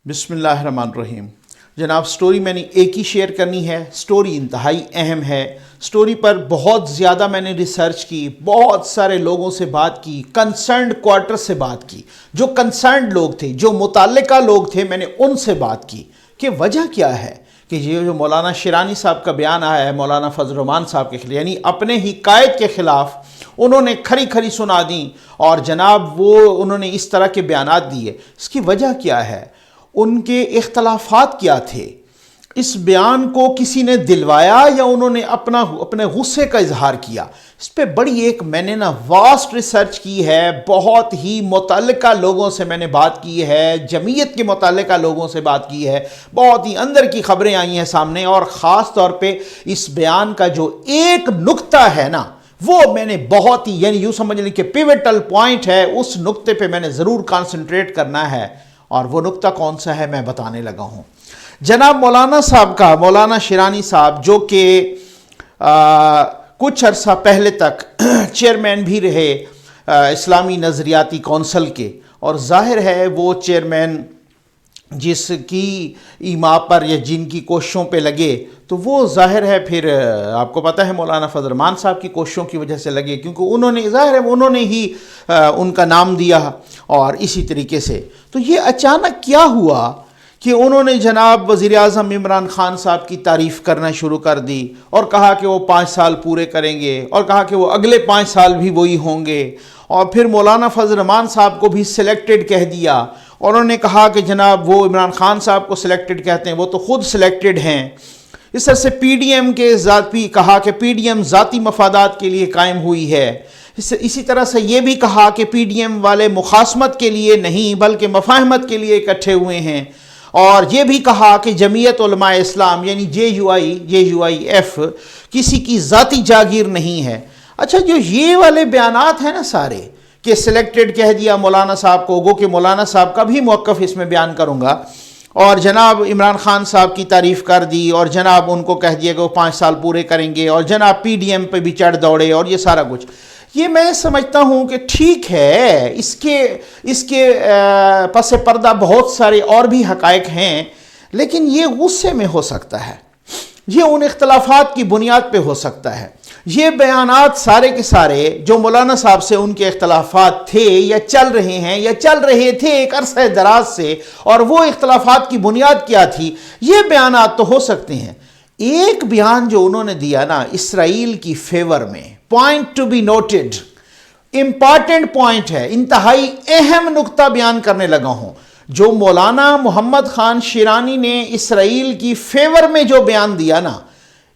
بسم اللہ الرحمن الرحیم۔ جناب سٹوری میں نے ایک ہی شیئر کرنی ہے، سٹوری انتہائی اہم ہے۔ سٹوری پر بہت زیادہ میں نے ریسرچ کی، بہت سارے لوگوں سے بات کی، کنسرنڈ کوارٹر سے بات کی، جو کنسرنڈ لوگ تھے، جو متعلقہ لوگ تھے، میں نے ان سے بات کی کہ وجہ کیا ہے کہ یہ جو مولانا شیرانی صاحب کا بیان آیا ہے مولانا فضل الرحمان صاحب کے خلاف، یعنی اپنے ہی قائد کے خلاف انہوں نے کھری کھری سنا دیں، اور جناب وہ انہوں نے اس طرح کے بیانات دیے۔ اس کی وجہ کیا ہے؟ ان کے اختلافات کیا تھے؟ اس بیان کو کسی نے دلوایا یا انہوں نے اپنے غصے کا اظہار کیا؟ اس پہ بڑی ایک میں نے واسٹ ریسرچ کی ہے، بہت ہی متعلقہ لوگوں سے میں نے بات کی ہے، جمعیت کے متعلقہ لوگوں سے بات کی ہے، بہت ہی اندر کی خبریں آئی ہیں سامنے، اور خاص طور پہ اس بیان کا جو ایک نقطہ ہے نا، وہ میں نے بہت ہی یعنی یوں سمجھ لیں کہ پیوٹل پوائنٹ ہے، اس نقطے پہ میں نے ضرور کانسنٹریٹ کرنا ہے، اور وہ نقطہ کون سا ہے میں بتانے لگا ہوں۔ جناب مولانا صاحب کا، مولانا شیرانی صاحب جو کہ کچھ عرصہ پہلے تک چیئرمین بھی رہے اسلامی نظریاتی کونسل کے، اور ظاہر ہے وہ چیئرمین جس کی ایما پر یا جن کی کوششوں پہ لگے، تو وہ ظاہر ہے پھر آپ کو پتہ ہے مولانا فضل الرحمان صاحب کی کوششوں کی وجہ سے لگے، کیونکہ انہوں نے ظاہر ہے انہوں نے ہی ان کا نام دیا، اور اسی طریقے سے تو یہ اچانک کیا ہوا کہ انہوں نے جناب وزیر اعظم عمران خان صاحب کی تعریف کرنا شروع کر دی، اور کہا کہ وہ 5 سال پورے کریں گے، اور کہا کہ وہ اگلے 5 سال بھی وہی ہوں گے، اور پھر مولانا فضل الرحمان صاحب کو بھی سلیکٹڈ کہہ دیا، اور انہوں نے کہا کہ جناب وہ عمران خان صاحب کو سلیکٹڈ کہتے ہیں، وہ تو خود سلیکٹڈ ہیں۔ اس طرح سے پی ڈی ایم کے ذاتی کہا کہ پی ڈی ایم ذاتی مفادات کے لیے قائم ہوئی ہے، اسی طرح سے یہ بھی کہا کہ پی ڈی ایم والے مخاصمت کے لیے نہیں بلکہ مفاہمت کے لیے اکٹھے ہوئے ہیں، اور یہ بھی کہا کہ جمعیت علماء اسلام یعنی جے یو آئی ایف کسی کی ذاتی جاگیر نہیں ہے۔ اچھا، جو یہ والے بیانات ہیں نا سارے کہ سلیکٹڈ کہہ دیا مولانا صاحب کو، گو کہ مولانا صاحب کا بھی موقف اس میں بیان کروں گا، اور جناب عمران خان صاحب کی تعریف کر دی، اور جناب ان کو کہہ دیا کہ وہ 5 سال پورے کریں گے، اور جناب پی ڈی ایم پہ بھی چڑھ دوڑے، اور یہ سارا کچھ، یہ میں سمجھتا ہوں کہ ٹھیک ہے، اس کے پس پردہ بہت سارے اور بھی حقائق ہیں، لیکن یہ غصے میں ہو سکتا ہے، یہ ان اختلافات کی بنیاد پہ ہو سکتا ہے۔ یہ بیانات سارے کے سارے جو مولانا صاحب سے ان کے اختلافات تھے یا چل رہے ہیں یا چل رہے تھے ایک عرصہ دراز سے، اور وہ اختلافات کی بنیاد کیا تھی، یہ بیانات تو ہو سکتے ہیں۔ ایک بیان جو انہوں نے دیا نا اسرائیل کی فیور میں، point to be noted, important point ہے، انتہائی اہم نقطہ بیان کرنے لگا ہوں، جو مولانا محمد خان شیرانی نے اسرائیل کی فیور میں جو بیان دیا نا،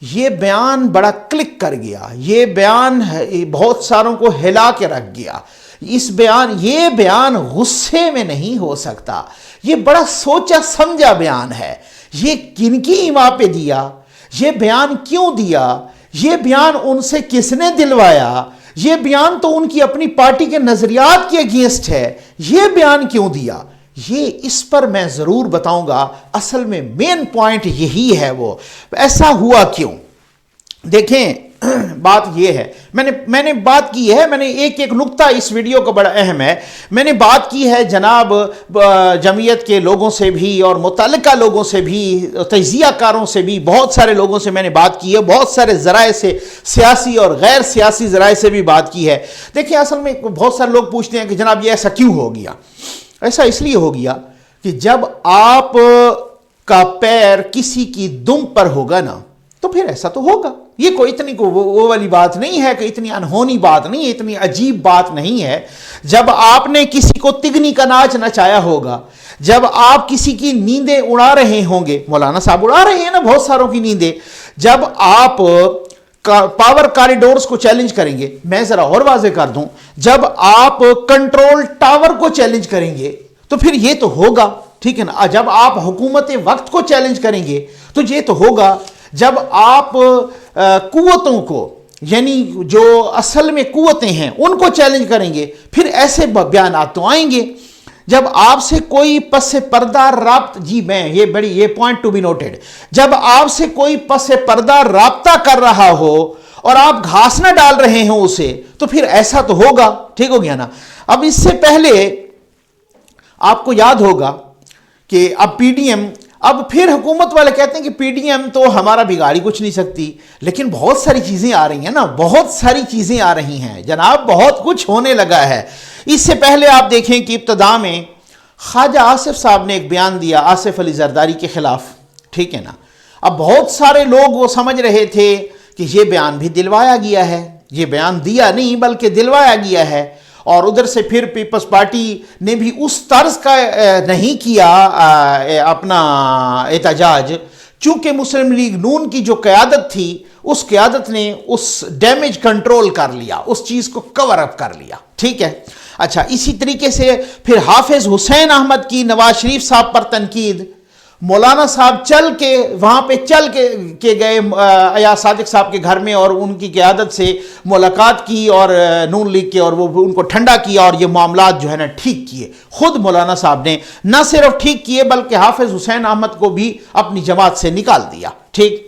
یہ بیان بڑا کلک کر گیا، یہ بیان بہت ساروں کو ہلا کے رکھ گیا۔ یہ بیان غصے میں نہیں ہو سکتا، یہ بڑا سوچا سمجھا بیان ہے۔ یہ کن کی ایما پہ دیا؟ یہ بیان کیوں دیا؟ یہ بیان ان سے کس نے دلوایا؟ یہ بیان تو ان کی اپنی پارٹی کے نظریات کے اگینسٹ ہے، یہ بیان کیوں دیا؟ یہ اس پر میں ضرور بتاؤں گا، اصل میں مین پوائنٹ یہی ہے، وہ ایسا ہوا کیوں۔ دیکھیں بات یہ ہے، میں نے بات کی ہے، میں نے ایک نقطہ اس ویڈیو کا بڑا اہم ہے، میں نے بات کی ہے جناب جمعیت کے لوگوں سے بھی اور متعلقہ لوگوں سے بھی، تجزیہ کاروں سے بھی، بہت سارے لوگوں سے میں نے بات کی ہے، بہت سارے ذرائع سے، سیاسی اور غیر سیاسی ذرائع سے بھی بات کی ہے۔ دیکھیں اصل میں بہت سارے لوگ پوچھتے ہیں کہ جناب یہ ایسا کیوں ہو گیا؟ ایسا اس لیے ہو گیا کہ جب آپ کا پیر کسی کی دم پر ہوگا نا، تو پھر ایسا تو ہوگا۔ یہ کوئی اتنی وہ والی بات نہیں ہے کہ اتنی انہونی بات نہیں ہے، اتنی عجیب بات نہیں ہے۔ جب آپ نے کسی کو تگنی کا ناچ نچایا ہوگا، جب آپ کسی کی نیندیں اڑا رہے ہوں گے، مولانا صاحب اڑا رہے ہیں نا بہت ساروں کی نیندیں، جب آپ پاور کاریڈورز کو چیلنج کریں گے، میں ذرا اور واضح کر دوں، جب آپ کنٹرول ٹاور کو چیلنج کریں گے تو پھر یہ تو ہوگا، ٹھیک ہے نا۔ جب آپ حکومت وقت کو چیلنج کریں گے تو یہ تو ہوگا۔ جب آپ قوتوں کو، یعنی جو اصل میں قوتیں ہیں، ان کو چیلنج کریں گے، پھر ایسے بیانات تو آئیں گے۔ جب آپ سے کوئی پس پردہ یہ پوائنٹ ٹو بی نوٹڈ، جب آپ سے کوئی پس پردہ رابطہ کر رہا ہو اور آپ گھاس نہ ڈال رہے ہوں اسے، تو پھر ایسا تو ہوگا، ٹھیک ہو گیا نا۔ اب اس سے پہلے آپ کو یاد ہوگا کہ اب پی ڈی ایم، اب پھر حکومت والے کہتے ہیں کہ پی ڈی ایم تو ہمارا بگاڑ ہی کچھ نہیں سکتی، لیکن بہت ساری چیزیں آ رہی ہیں نا، بہت ساری چیزیں آ رہی ہیں جناب، بہت کچھ ہونے لگا ہے۔ اس سے پہلے آپ دیکھیں کہ ابتدا میں خواجہ آصف صاحب نے ایک بیان دیا آصف علی زرداری کے خلاف، ٹھیک ہے نا۔ اب بہت سارے لوگ وہ سمجھ رہے تھے کہ یہ بیان بھی دلوایا گیا ہے، یہ بیان دیا نہیں بلکہ دلوایا گیا ہے، اور ادھر سے پھر پیپلز پارٹی نے بھی اس طرز کا نہیں کیا اپنا احتجاج، چونکہ مسلم لیگ نون کی جو قیادت تھی اس قیادت نے اس ڈیمیج کنٹرول کر لیا، اس چیز کو کور اپ کر لیا، ٹھیک ہے۔ اچھا، اسی طریقے سے پھر حافظ حسین احمد کی نواز شریف صاحب پر تنقید، مولانا صاحب چل کے وہاں پہ چل کے گئے ایاز صادق صاحب کے گھر میں اور ان کی قیادت سے ملاقات کی اور نون لیگ کے، اور وہ ان کو ٹھنڈا کیا اور یہ معاملات جو ہے نا ٹھیک کیے۔ خود مولانا صاحب نے نہ صرف ٹھیک کیے بلکہ حافظ حسین احمد کو بھی اپنی جماعت سے نکال دیا، ٹھیک۔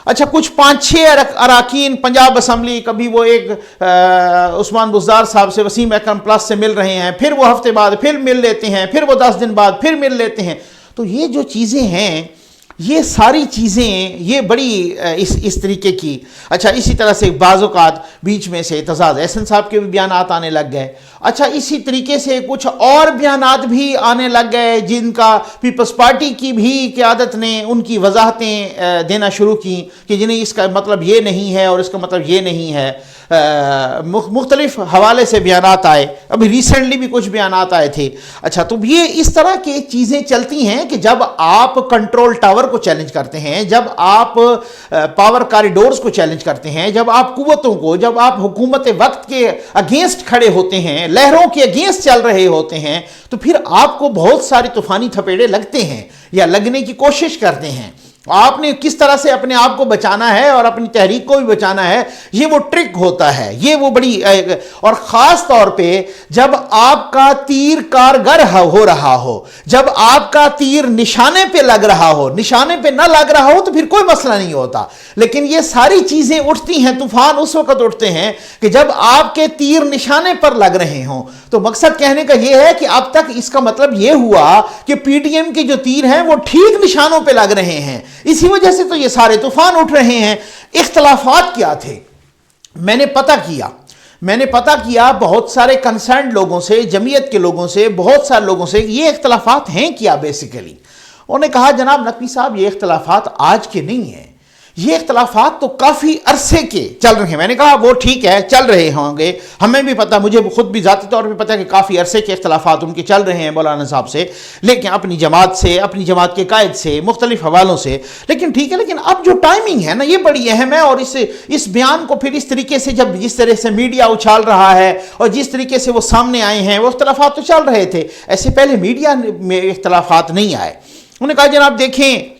اچھا، کچھ 5-6 اراکین پنجاب اسمبلی، کبھی وہ ایک عثمان بزدار صاحب سے، وسیم اکرم پلس سے مل رہے ہیں، پھر وہ ہفتے بعد پھر مل لیتے ہیں، پھر وہ 10 دن بعد پھر مل لیتے ہیں۔ تو یہ جو چیزیں ہیں، یہ ساری چیزیں یہ بڑی اس طریقے کی۔ اچھا، اسی طرح سے بعض اوقات بیچ میں سے اعتزاز احسن صاحب کے بھی بیانات آنے لگ گئے۔ اچھا، اسی طریقے سے کچھ اور بیانات بھی آنے لگ گئے جن کا پیپلز پارٹی کی بھی قیادت نے ان کی وضاحتیں دینا شروع کی کہ جنہیں اس کا مطلب یہ نہیں ہے اور اس کا مطلب یہ نہیں ہے۔ مختلف حوالے سے بیانات آئے، ابھی ریسنٹلی بھی کچھ بیانات آئے تھے۔ اچھا، تو یہ اس طرح کی چیزیں چلتی ہیں کہ جب آپ کنٹرول ٹاور کو چیلنج کرتے ہیں، جب آپ پاور کاریڈورز کو چیلنج کرتے ہیں، جب آپ قوتوں کو، جب آپ حکومت وقت کے اگینسٹ کھڑے ہوتے ہیں، لہروں کے اگینسٹ چل رہے ہوتے ہیں، تو پھر آپ کو بہت سارے طوفانی تھپیڑے لگتے ہیں یا لگنے کی کوشش کرتے ہیں۔ آپ نے کس طرح سے اپنے آپ کو بچانا ہے اور اپنی تحریک کو بھی بچانا ہے، یہ وہ ٹرک ہوتا ہے، یہ وہ بڑی، اور خاص طور پہ جب آپ کا تیر کارگر ہو رہا ہو، جب آپ کا تیر نشانے پہ لگ رہا ہو، نشانے پہ نہ لگ رہا ہو تو پھر کوئی مسئلہ نہیں ہوتا، لیکن یہ ساری چیزیں اٹھتی ہیں، طوفان اس وقت اٹھتے ہیں کہ جب آپ کے تیر نشانے پر لگ رہے ہوں۔ تو مقصد کہنے کا یہ ہے کہ اب تک اس کا مطلب یہ ہوا کہ پی ڈی ایم کے جو تیر ہیں وہ ٹھیک نشانوں پہ لگ رہے ہیں، اسی وجہ سے تو یہ سارے طوفان اٹھ رہے ہیں۔ اختلافات کیا تھے؟ میں نے پتہ کیا بہت سارے کنسرنڈ لوگوں سے، جمعیت کے لوگوں سے، بہت سارے لوگوں سے، یہ اختلافات ہیں کیا بیسیکلی؟ انہوں نے کہا جناب نقوی صاحب یہ اختلافات آج کے نہیں ہیں، یہ اختلافات تو کافی عرصے کے چل رہے ہیں۔ میں نے کہا وہ ٹھیک ہے، چل رہے ہوں گے، ہمیں بھی پتہ، مجھے خود بھی ذاتی طور پہ پتہ ہے کہ کافی عرصے کے اختلافات ان کے چل رہے ہیں مولانا صاحب سے، لیکن اپنی جماعت سے، اپنی جماعت کے قائد سے، مختلف حوالوں سے، لیکن ٹھیک ہے۔ لیکن اب جو ٹائمنگ ہے نا یہ بڑی اہم ہے، اور اس بیان کو پھر اس طریقے سے جس طرح سے میڈیا اچھال رہا ہے اور جس طریقے سے وہ سامنے آئے ہیں، وہ اختلافات تو چل رہے تھے، ایسے پہلے میڈیا میں اختلافات نہیں آئے۔ انہوں نے کہا جناب دیکھیں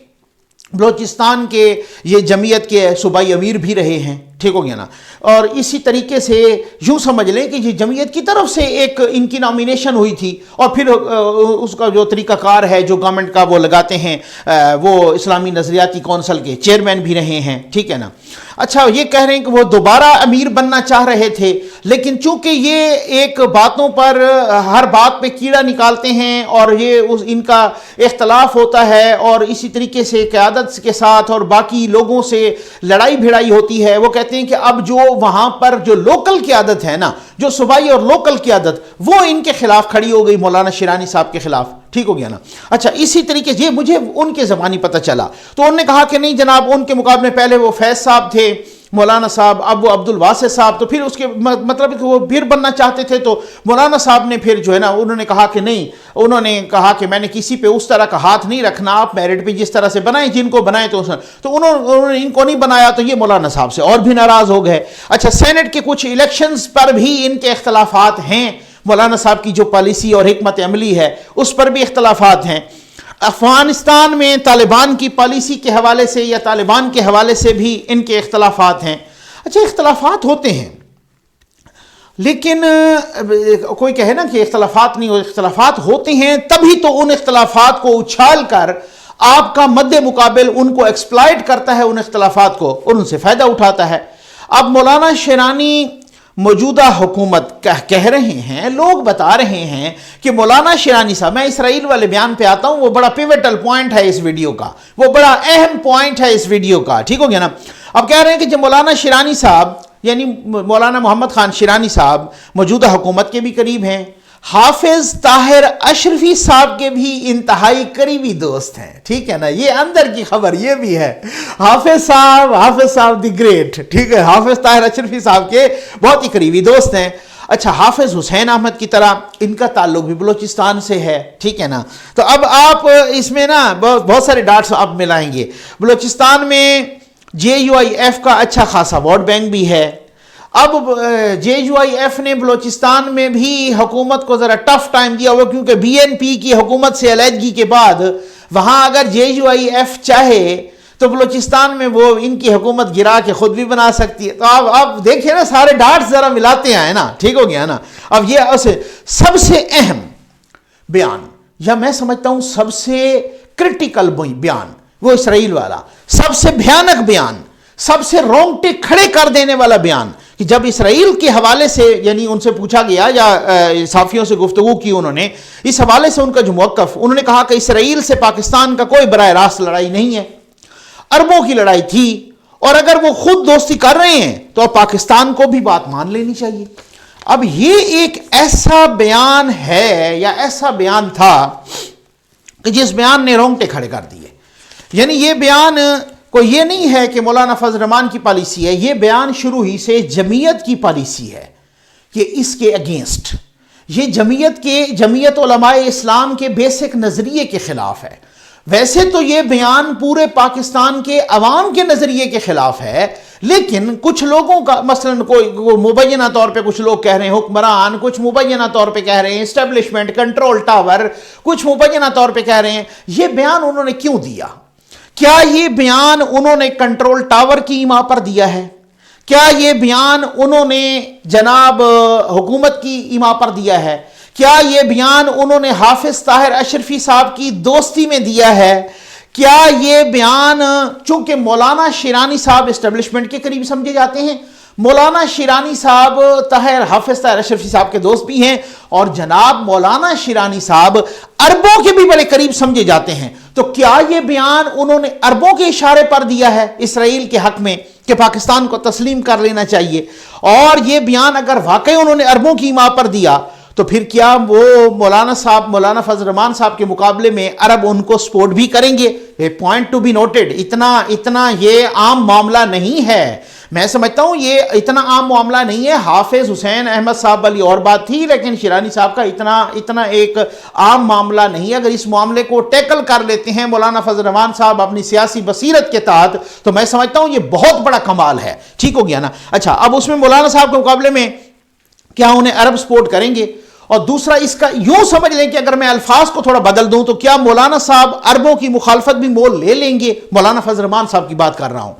بلوچستان کے یہ جمعیت کے صوبائی امیر بھی رہے ہیں، ٹھیک ہو گیا نا، اور اسی طریقے سے یوں سمجھ لیں کہ یہ جمعیت کی طرف سے ایک ان کی نامینیشن ہوئی تھی، اور پھر اس کا جو طریقہ کار ہے جو گورنمنٹ کا وہ لگاتے ہیں، وہ اسلامی نظریاتی کونسل کے چیئرمین بھی رہے ہیں، ٹھیک ہے نا۔ اچھا، یہ کہہ رہے ہیں کہ وہ دوبارہ امیر بننا چاہ رہے تھے، لیکن چونکہ یہ ایک باتوں پر ہر بات پہ کیڑا نکالتے ہیں اور یہ ان کا اختلاف ہوتا ہے، اور اسی طریقے سے قیادت کے ساتھ اور باقی لوگوں سے لڑائی بھڑائی ہوتی ہے، وہ کہتے ہیں کہ اب جو وہاں پر جو لوکل قیادت ہے نا، جو صوبائی اور لوکل قیادت، وہ ان کے خلاف کھڑی ہو گئی، مولانا شیرانی صاحب کے خلاف، ٹھیک ہو گیا نا۔ اچھا، اسی طریقے سے مجھے ان کے زبانی پتہ چلا، تو انہوں نے کہا کہ نہیں جناب، ان کے مقابلے پہلے وہ فیض صاحب تھے مولانا صاحب، اب وہ عبد الواسع صاحب، تو پھر اس کے مطلب کہ وہ پھر بننا چاہتے تھے، تو مولانا صاحب نے پھر جو ہے نا انہوں نے کہا کہ نہیں، انہوں نے کہا کہ میں نے کسی پہ اس طرح کا ہاتھ نہیں رکھنا، آپ میرٹ پہ جس طرح سے بنائیں، جن کو بنائیں تو انہوں نے ان کو نہیں بنایا، تو یہ مولانا صاحب سے اور بھی ناراض ہو گئے۔ اچھا، سینٹ کے کچھ الیکشنز پر بھی ان کے اختلافات ہیں، مولانا صاحب کی جو پالیسی اور حکمت عملی ہے اس پر بھی اختلافات ہیں۔ افغانستان میں طالبان کی پالیسی کے حوالے سے یا طالبان کے حوالے سے بھی ان کے اختلافات ہیں۔ اچھا، اختلافات ہوتے ہیں، لیکن کوئی کہے نا کہ اختلافات نہیں ہوتے، اختلافات ہوتے ہیں، تبھی تو ان اختلافات کو اچھال کر آپ کا مد مقابل ان کو ایکسپلائٹ کرتا ہے، ان اختلافات کو، اور ان سے فائدہ اٹھاتا ہے۔ اب مولانا شیرانی موجودہ حکومت کہہ رہے ہیں، لوگ بتا رہے ہیں کہ مولانا شیرانی صاحب، میں اسرائیل والے بیان پہ آتا ہوں، وہ بڑا پیوٹل پوائنٹ ہے اس ویڈیو کا، وہ بڑا اہم پوائنٹ ہے اس ویڈیو کا، ٹھیک ہو گیا نا؟ اب کہہ رہے ہیں کہ جب مولانا شیرانی صاحب یعنی مولانا محمد خان شیرانی صاحب موجودہ حکومت کے بھی قریب ہیں، حافظ طاہر اشرفی صاحب کے بھی انتہائی قریبی دوست ہیں، ٹھیک ہے نا؟ یہ اندر کی خبر یہ بھی ہے، حافظ صاحب دی گریٹ، ٹھیک ہے، حافظ طاہر اشرفی صاحب کے بہت ہی قریبی دوست ہیں۔ اچھا، حافظ حسین احمد کی طرح ان کا تعلق بھی بلوچستان سے ہے، ٹھیک ہے نا؟ تو اب آپ اس میں نا بہت سارے ڈاٹس آپ ملائیں گے۔ بلوچستان میں JUIF کا اچھا خاصا ووٹ بینک بھی ہے۔ اب JUIF نے بلوچستان میں بھی حکومت کو ذرا ٹف ٹائم دیا ہوا، کیونکہ BNP کی حکومت سے علیحدگی کے بعد وہاں اگر JUIF چاہے تو بلوچستان میں وہ ان کی حکومت گرا کے خود بھی بنا سکتی ہے۔ تو آپ دیکھیں نا، سارے ڈاٹس ذرا ملاتے ہیں نا، ٹھیک ہو گیا نا؟ اب یہ سب سے اہم بیان، یا میں سمجھتا ہوں سب سے کرٹیکل بیان، وہ اسرائیل والا سب سے بھیانک بیان، سب سے رونگٹے کھڑے کر دینے والا بیان، کہ جب اسرائیل کے حوالے سے یعنی ان سے پوچھا گیا یا صحافیوں سے گفتگو کی انہوں نے، اس حوالے سے ان کا جو موقف، انہوں نے کہا کہ اسرائیل سے پاکستان کا کوئی براہ راست لڑائی نہیں ہے، اربوں کی لڑائی تھی، اور اگر وہ خود دوستی کر رہے ہیں تو اب پاکستان کو بھی بات مان لینی چاہیے۔ اب یہ ایک ایسا بیان ہے یا ایسا بیان تھا کہ جس بیان نے رونگٹے کھڑے کر دیے۔ یعنی یہ بیان کوئی یہ نہیں ہے کہ مولانا فضل الرحمان کی پالیسی ہے، یہ بیان شروع ہی سے جمعیت کی پالیسی ہے کہ اس کے اگینسٹ، یہ جمعیت علماء اسلام کے بیسک نظریے کے خلاف ہے۔ ویسے تو یہ بیان پورے پاکستان کے عوام کے نظریے کے خلاف ہے، لیکن کچھ لوگوں کا، مثلا کوئی مبینہ طور پہ کچھ لوگ کہہ رہے ہیں حکمران، کچھ مبینہ طور پہ کہہ رہے ہیں اسٹیبلشمنٹ، کنٹرول ٹاور، کچھ مبینہ طور پہ کہہ رہے ہیں۔ یہ بیان انہوں نے کیوں دیا؟ کیا یہ بیان انہوں نے کنٹرول ٹاور کی ایما پر دیا ہے؟ کیا یہ بیان انہوں نے جناب حکومت کی ایما پر دیا ہے؟ کیا یہ بیان انہوں نے حافظ طاہر اشرفی صاحب کی دوستی میں دیا ہے؟ کیا یہ بیان چونکہ مولانا شیرانی صاحب اسٹیبلشمنٹ کے قریب سمجھے جاتے ہیں، مولانا شیرانی صاحب حافظ طاہر اشرفی صاحب کے دوست بھی ہیں، اور جناب مولانا شیرانی صاحب عربوں کے بھی بڑے قریب سمجھے جاتے ہیں، تو کیا یہ بیان انہوں نے عربوں کے اشارے پر دیا ہے اسرائیل کے حق میں کہ پاکستان کو تسلیم کر لینا چاہیے؟ اور یہ بیان اگر واقعی انہوں نے عربوں کی ایما پر دیا تو پھر کیا وہ مولانا فضل الرحمان صاحب کے مقابلے میں عرب ان کو سپورٹ بھی کریں گے؟ پوائنٹ ٹو بی نوٹڈ، اتنا یہ عام معاملہ نہیں ہے۔ میں سمجھتا ہوں یہ اتنا عام معاملہ نہیں ہے۔ حافظ حسین احمد صاحب والی اور بات تھی، لیکن شیرانی صاحب کا اتنا ایک عام معاملہ نہیں ہے۔ اگر اس معاملے کو ٹیکل کر لیتے ہیں مولانا فضل الرحمان صاحب اپنی سیاسی بصیرت کے تحت، تو میں سمجھتا ہوں یہ بہت بڑا کمال ہے، ٹھیک ہو گیا نا؟ اچھا، اب اس میں مولانا صاحب کے مقابلے میں کیا انہیں عرب سپورٹ کریں گے؟ اور دوسرا اس کا یوں سمجھ لیں کہ اگر میں الفاظ کو تھوڑا بدل دوں تو کیا مولانا صاحب عربوں کی مخالفت بھی مول لے لیں گے؟ مولانا فضل الرحمان صاحب کی بات کر رہا ہوں۔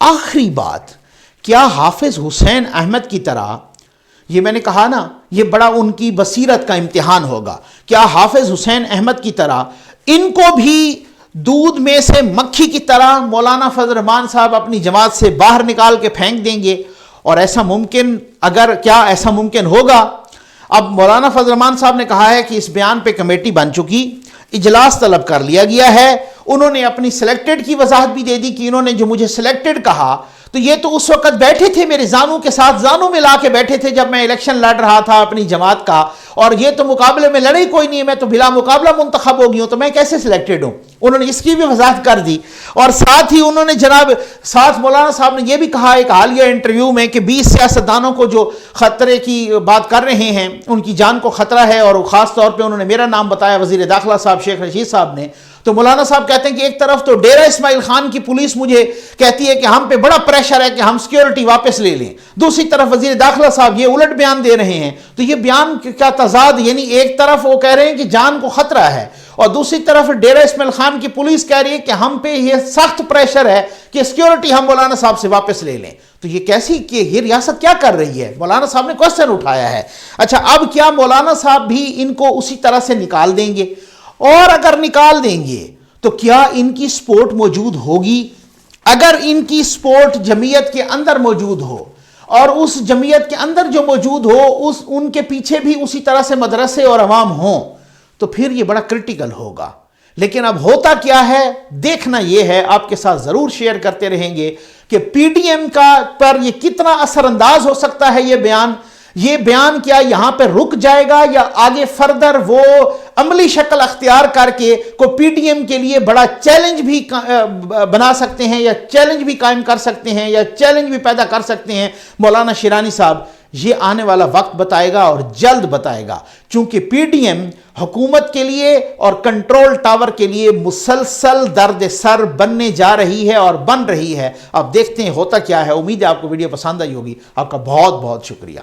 آخری بات، کیا حافظ حسین احمد کی طرح، یہ میں نے کہا نا یہ بڑا ان کی بصیرت کا امتحان ہوگا، کیا حافظ حسین احمد کی طرح ان کو بھی دودھ میں سے مکھی کی طرح مولانا فضل الرحمان صاحب اپنی جماعت سے باہر نکال کے پھینک دیں گے؟ اور ایسا ممکن، کیا ایسا ممکن ہوگا؟ اب مولانا فضل الرحمان صاحب نے کہا ہے کہ اس بیان پہ کمیٹی بن چکی، اجلاس طلب کر لیا گیا ہے، انہوں نے اپنی سلیکٹڈ کی وضاحت بھی دے دی کہ انہوں نے جو مجھے سلیکٹڈ کہا تو یہ تو اس وقت بیٹھے تھے میرے زانوں کے ساتھ، زانوں میں لا کے بیٹھے تھے جب میں الیکشن لڑ رہا تھا اپنی جماعت کا، اور یہ تو مقابلے میں لڑے کوئی نہیں ہے، میں تو بلا مقابلہ منتخب ہو گئی ہوں، تو میں کیسے سلیکٹڈ ہوں؟ انہوں نے اس کی بھی وضاحت کر دی، اور ساتھ ہی انہوں نے ساتھ مولانا صاحب نے یہ بھی کہا ایک حالیہ انٹرویو میں کہ 20 سیاستدانوں کو جو خطرے کی بات کر رہے ہیں ان کی جان کو خطرہ ہے، اور خاص طور پہ انہوں نے میرا نام بتایا، وزیر داخلہ صاحب شیخ رشید صاحب نے۔ تو مولانا صاحب کہتے ہیں کہ ایک طرف تو ڈیرہ اسماعیل خان کی پولیس مجھے کہتی ہے کہ ہم پہ بڑا پریشر ہے کہ ہم سیکیورٹی واپس لے لیں، دوسری طرف وزیر داخلہ صاحب یہ الٹ بیان دے رہے ہیں، تو یہ بیان کیا تضاد؟ یعنی ایک طرف وہ کہہ رہے ہیں کہ جان کو خطرہ ہے، اور دوسری طرف ڈیرہ اسماعیل خان کی پولیس کہہ رہی ہے کہ ہم پہ یہ سخت پریشر ہے کہ سیکیورٹی ہم مولانا صاحب سے واپس لے لیں۔ تو یہ کیسی کہ یہ ریاست کیا کر رہی ہے؟ مولانا صاحب نے کوسچن اٹھایا ہے۔ اچھا، اب کیا مولانا صاحب بھی ان کو اسی طرح سے نکال دیں گے؟ اور اگر نکال دیں گے تو کیا ان کی سپورٹ موجود ہوگی؟ اگر ان کی سپورٹ جمعیت کے اندر موجود ہو اور اس جمعیت کے اندر جو موجود ہو ان کے پیچھے بھی اسی طرح سے مدرسے اور عوام ہوں، تو پھر یہ بڑا کرٹیکل ہوگا۔ لیکن اب ہوتا کیا ہے، دیکھنا یہ ہے، آپ کے ساتھ ضرور شیئر کرتے رہیں گے کہ پی ڈی ایم پر یہ کتنا اثر انداز ہو سکتا ہے یہ بیان کیا یہاں پہ رک جائے گا، یا آگے فردر وہ عملی شکل اختیار کر کے کو پی ڈی ایم کے لیے بڑا چیلنج بھی بنا سکتے ہیں، یا چیلنج بھی قائم کر سکتے ہیں، یا چیلنج بھی پیدا کر سکتے ہیں مولانا شیرانی صاحب، یہ آنے والا وقت بتائے گا اور جلد بتائے گا، چونکہ پی ڈی ایم حکومت کے لیے اور کنٹرول ٹاور کے لیے مسلسل درد سر بننے جا رہی ہے اور بن رہی ہے۔ اب دیکھتے ہیں ہوتا کیا ہے۔ امید ہے آپ کو ویڈیو پسند آئی ہوگی۔ آپ کا بہت بہت شکریہ۔